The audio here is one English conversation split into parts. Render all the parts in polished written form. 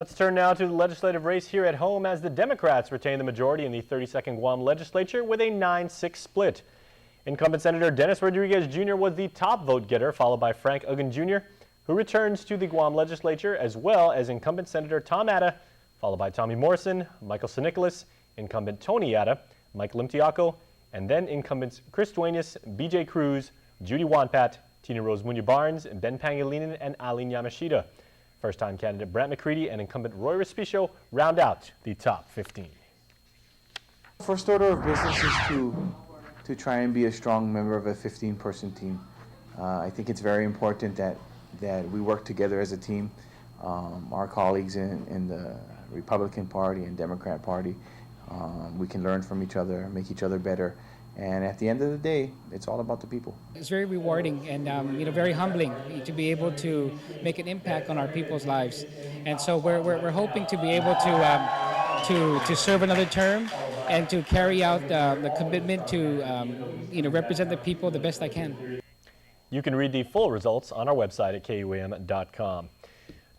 Let's turn now to the legislative race here at home as the Democrats retain the majority in the 32nd Guam legislature with a 9-6 split. Incumbent Senator Dennis Rodriguez Jr. was the top vote getter, followed by Frank Uggan Jr., who returns to the Guam legislature, as well as incumbent Senator Tom Atta, followed by Tommy Morrison, Michael Sinicolas, incumbent Tony Atta, Mike Limtiaco, and then incumbents Chris Duenas, BJ Cruz, Judy Wanpat, Tina Rose Munya-Barnes, Ben Pangilinan, and Aline Yamashita. First-time candidate Brant McCready and incumbent Roy Respicio round out the top 15. First order of business is to try and be a strong member of a 15-person team. I think it's very important that we work together as a team. Our colleagues in the Republican Party and Democrat Party, we can learn from each other, make each other better. And at the end of the day, it's all about the people. It's very rewarding and very humbling to be able to make an impact on our people's lives. And so we're hoping to be able to serve another term and to carry out the commitment to represent the people the best I can. You can read the full results on our website at KUAM.com.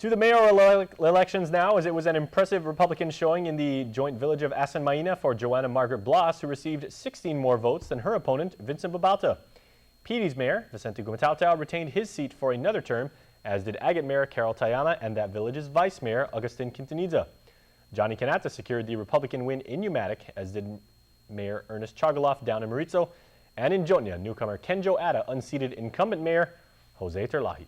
To the mayoral elections now, as it was an impressive Republican showing in the joint village of Asan Maina for Joanna Margaret Blas, who received 16 more votes than her opponent, Vincent Babalta. Petey's mayor, Vicente Gumatautau, retained his seat for another term, as did Agate Mayor Carol Tayana and that village's vice mayor, Agustin Quintanilla. Johnny Canata secured the Republican win in Umatic, as did Mayor Ernest Chagaloff down in Maritzo, and in Jotnia, newcomer Kenjo Atta unseated incumbent mayor Jose Terlahi.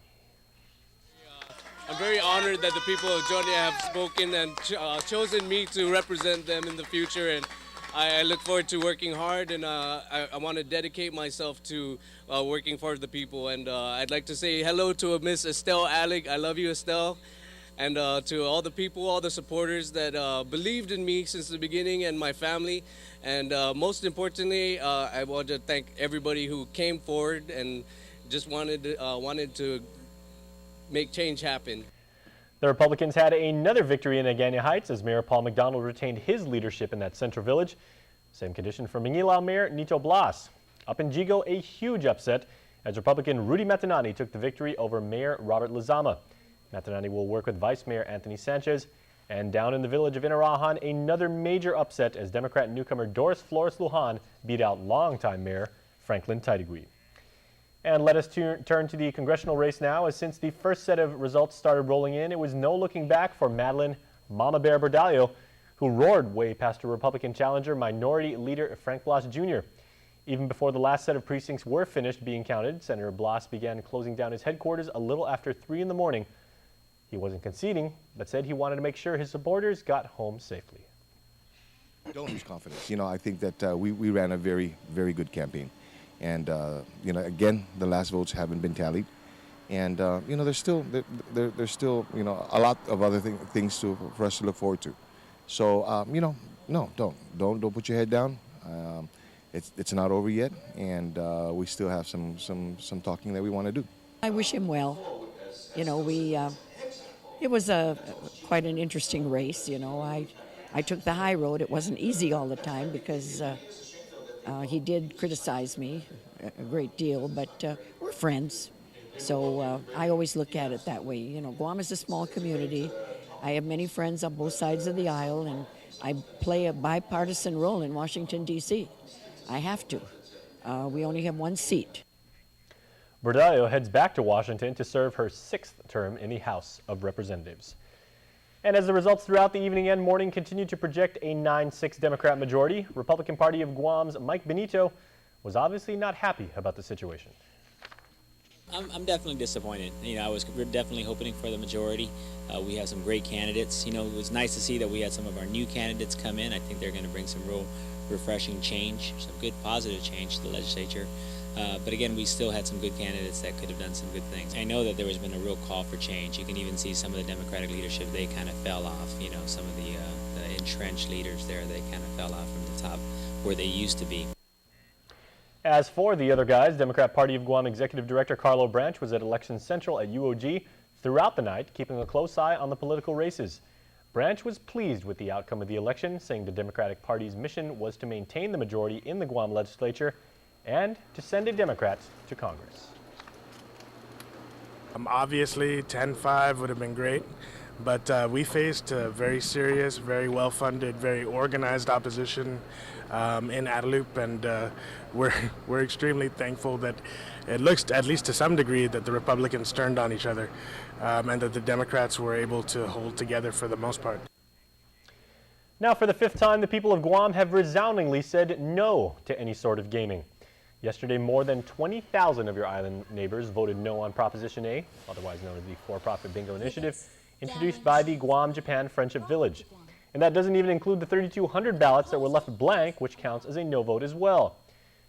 I'm very honored that the people of Jotnia have spoken and chosen me to represent them in the future, and I look forward to working hard, and I want to dedicate myself to working for the people. And I'd like to say hello to Miss Estelle Alec. I love you, Estelle. And to all the people, all the supporters that believed in me since the beginning, and my family. And most importantly, I want to thank everybody who came forward and just wanted to make change happen. The Republicans had another victory in Agana Heights as Mayor Paul McDonald retained his leadership in that central village. Same condition for Mangilao Mayor Nito Blas. Up in Jigo, a huge upset as Republican Rudy Matanani took the victory over Mayor Robert Lizama. Matanani will work with Vice Mayor Anthony Sanchez. And down in the village of Inarahan, another major upset as Democrat newcomer Doris Flores Lujan beat out longtime Mayor Franklin Taitigui. And let us turn to the congressional race now, as since the first set of results started rolling in, it was no looking back for Madeline Mama Bear Bordallo, who roared way past her Republican challenger, Minority Leader Frank Blas Jr. Even before the last set of precincts were finished being counted, Senator Blas began closing down his headquarters a little after 3 in the morning. He wasn't conceding, but said he wanted to make sure his supporters got home safely. Don't lose confidence. I think that we ran a very, very good campaign. And, again, the last votes haven't been tallied. And, there's still a lot of other things for us to look forward to. So, no, don't put your head down. It's not over yet, and we still have some talking that we want to do. I wish him well. It was quite an interesting race. I took the high road. It wasn't easy all the time because he did criticize me a great deal, but we're friends. So I always look at it that way. Guam is a small community. I have many friends on both sides of the aisle, and I play a bipartisan role in Washington, D.C. I have to. We only have one seat. Bordallo heads back to Washington to serve her 6th term in the House of Representatives. And as the results throughout the evening and morning continue to project a 9-6 Democrat majority, Republican Party of Guam's Mike Benito was obviously not happy about the situation. I'm definitely disappointed. We're definitely hoping for the majority. We have some great candidates. It was nice to see that we had some of our new candidates come in. I think they're going to bring some real refreshing change, some good positive change to the legislature. But again, we still had some good candidates that could have done some good things. I know that there has been a real call for change. You can even see some of the Democratic leadership, they kind of fell off. Some of the entrenched leaders there, they kind of fell off from the top where they used to be. As for the other guys, Democrat Party of Guam Executive Director Carlo Branch was at Election Central at UOG throughout the night, keeping a close eye on the political races. Branch was pleased with the outcome of the election, saying the Democratic Party's mission was to maintain the majority in the Guam legislature and to send a Democrat to Congress. Obviously, 10-5 would have been great. But we faced very serious, very well-funded, very organized opposition in Adelup, and we're extremely thankful that it looks, at least to some degree, that the Republicans turned on each other, and that the Democrats were able to hold together for the most part. Now, for the fifth time, the people of Guam have resoundingly said no to any sort of gaming. Yesterday, more than 20,000 of your island neighbors voted no on Proposition A, otherwise known as the For-Profit Bingo Initiative, introduced by the Guam-Japan Friendship Village. And that doesn't even include the 3,200 ballots that were left blank, which counts as a no vote as well.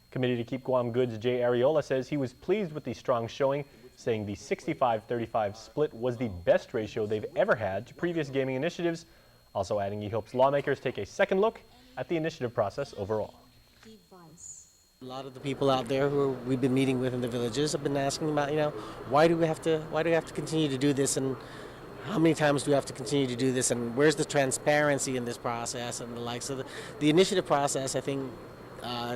Committee to Keep Guam Good's Jay Ariola says he was pleased with the strong showing, saying the 65-35 split was the best ratio they've ever had to previous gaming initiatives, also adding he hopes lawmakers take a second look at the initiative process overall. A lot of the people out there who we've been meeting with in the villages have been asking about, why do we have to continue to do this, and how many times do we have to continue to do this, and where's the transparency in this process and the like. So the initiative process, I think,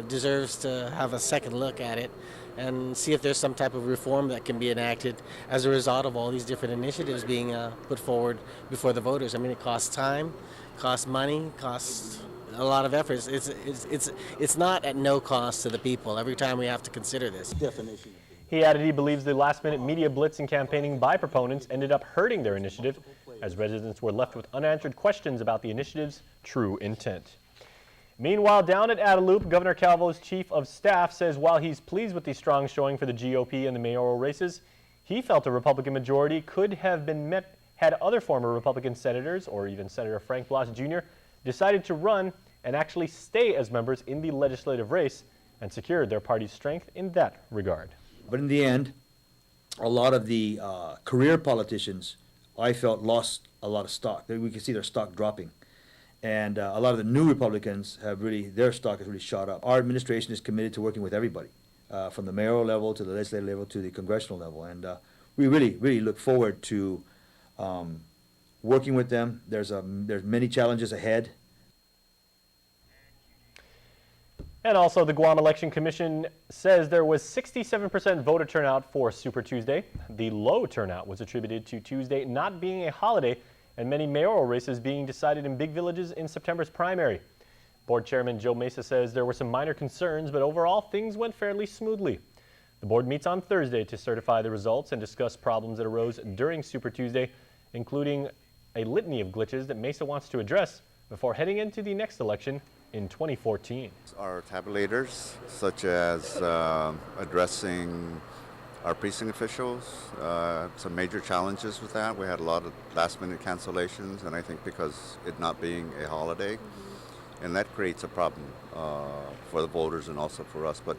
deserves to have a second look at it and see if there's some type of reform that can be enacted as a result of all these different initiatives being put forward before the voters. I mean, it costs time, costs money, costs a lot of efforts. It's not at no cost to the people every time we have to consider this. Definition. He added he believes the last-minute media blitz and campaigning by proponents ended up hurting their initiative, as residents were left with unanswered questions about the initiative's true intent. Meanwhile, down at Adelup, Governor Calvo's chief of staff says while he's pleased with the strong showing for the GOP and the mayoral races, he felt a Republican majority could have been met had other former Republican senators, or even Senator Frank Blas Jr., decided to run and actually stay as members in the legislative race and secured their party's strength in that regard. But in the end, a lot of the career politicians, I felt, lost a lot of stock. We can see their stock dropping. And a lot of the new Republicans have really, their stock has really shot up. Our administration is committed to working with everybody, from the mayoral level to the legislative level to the congressional level. And we really look forward to working with them. There's many challenges ahead. And also, the Guam Election Commission says there was 67% voter turnout for Super Tuesday. The low turnout was attributed to Tuesday not being a holiday and many mayoral races being decided in big villages in September's primary. Board Chairman Joe Mesa says there were some minor concerns, but overall things went fairly smoothly. The board meets on Thursday to certify the results and discuss problems that arose during Super Tuesday, including a litany of glitches that Mesa wants to address before heading into the next election in 2014. Our tabulators, such as addressing our precinct officials, some major challenges with that. We had a lot of last-minute cancellations, and I think because it not being a holiday, and that creates a problem for the voters and also for us. But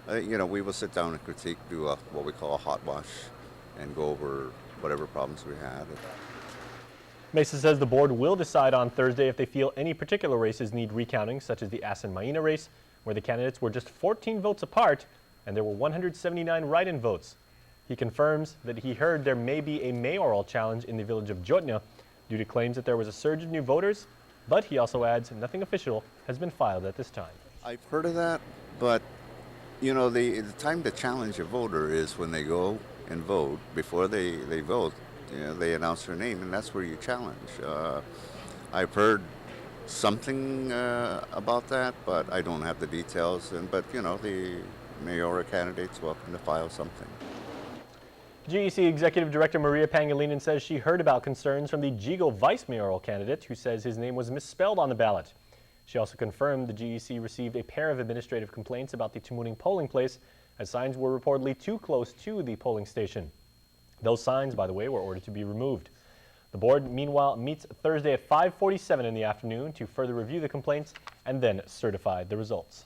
we will sit down and critique, do what we call a hot wash, and go over whatever problems we had. Mesa says the board will decide on Thursday if they feel any particular races need recounting, such as the Asan Maina race, where the candidates were just 14 votes apart and there were 179 write-in votes. He confirms that he heard there may be a mayoral challenge in the village of Jotnya due to claims that there was a surge of new voters, but he also adds nothing official has been filed at this time. I've heard of that, but the time to challenge a voter is when they go and vote. Before they vote, they announce their name, and that's where you challenge. I've heard something about that, but I don't have the details. But the mayoral candidates welcome to file something. GEC Executive Director Maria Pangilinan says she heard about concerns from the Jigo vice mayoral candidate who says his name was misspelled on the ballot. She also confirmed the GEC received a pair of administrative complaints about the Tumuning polling place, as signs were reportedly too close to the polling station. Those signs, by the way, were ordered to be removed. The board, meanwhile, meets Thursday at 5:47 in the afternoon to further review the complaints and then certify the results.